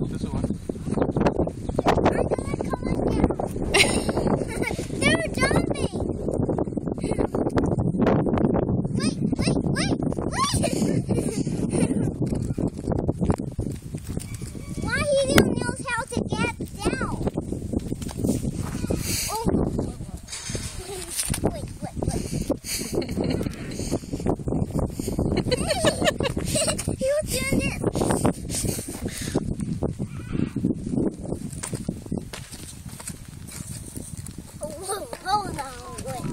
This one. They're jumping. Wait. Why he don't know how to get down? Oh. Wait. He was doing this. Hold on, wait.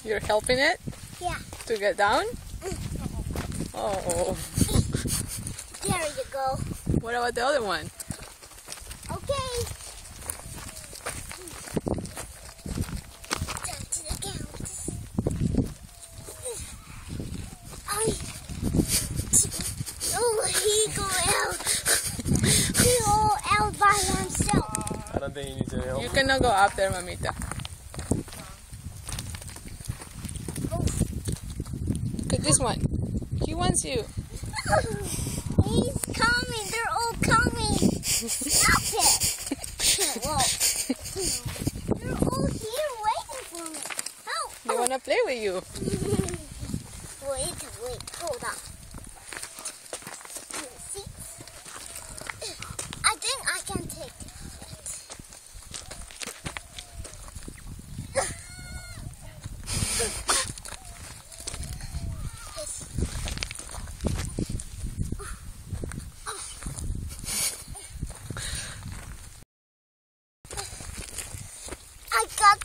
You're helping it? Yeah. To get down? Oh. There you go. What about the other one? Okay. Oh, he go out. He go out by himself. I don't think you need to help. You cannot go up there, Mamita. Look at this one. He wants you. He's coming. They're all coming. Stop it. Whoa. They're all here waiting for me. Help. They want to play with you. Wait. Hold on. See? I think I can take it. I got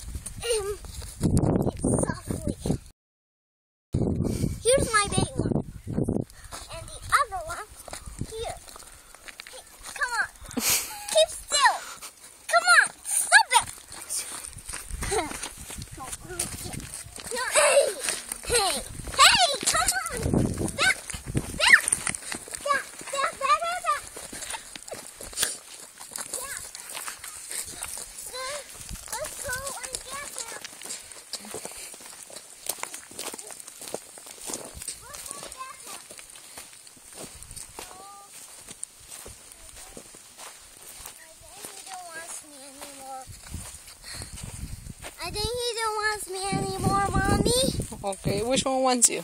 him softly. Here's my big one. And the other one here. Hey, come on. Keep still. Come on. Stop it. Hey, come on. Back. Yeah. Let's go and get him. I think he don't want me anymore, Mommy. Okay, which one wants you?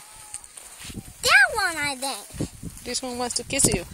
That one, I think. This one wants to kiss you.